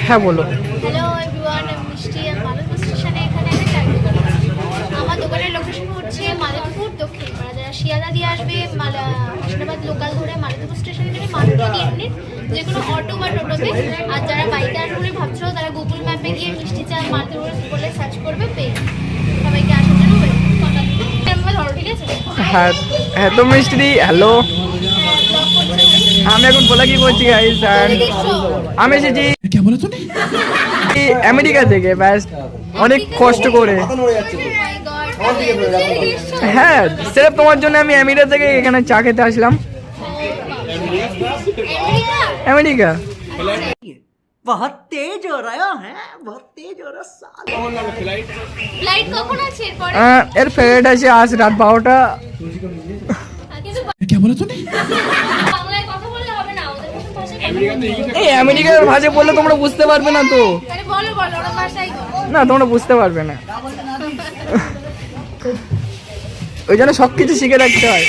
হ্যাঁ বলো। Hello everyone, আমি মিষ্টি। আর মাদারপুর স্টেশনে এখানে একটা চায়ের দোকান আছে। আমার দোকানের লোকেশন হচ্ছে মাদারপুর দক্ষিণ পাড়া। যারা শিয়ালদা দিয়ে আসবে, হাসনাবাদ লোকাল ধরে মাদারপুর স্টেশনে নেমে মাত্র 3 মিনিট, যে কোনো অটো বা টোটোতে। আর যারা বাইকে আসবে বলে ভাবছো, তারা গুগল ম্যাপে গিয়ে মিষ্টি চা মাদারপুর বলে সার্চ করবে, পেয়ে যাবে। সবাইকে আসার জন্য ধরো, ঠিক আছে? হ্যাঁ হ্যাঁ তো মিষ্টি হ্যালো, আমি এখন বলা কি করছি গাইস, আমি এসেছি আমেরিকা থেকে, ব্যাস অনেক কষ্ট করে। হ্যাঁ সেটা তোমার জন্য আমি আমেরিকা থেকে এখানে চা খেতে আসলাম। আমেরিকা बहुत तेज हो रहा है, बहुत तेज हो रहा है। ফ্লাইট কখন আছে এরপরে? এর ফ্লাইট আছে আজ রাত 12টা। বাংলায় কথা বললে হবে না, ওদের ভাষায়। এই আমেরিকার ভাষা বললে তোমরা বুঝতে পারবে না তো। আরে বলো বলো, ওরা ভাষাই বলো। না তোমরা বুঝতে পারবে না, ওই জন্য সবকিছু শিখে রাখতে হয়।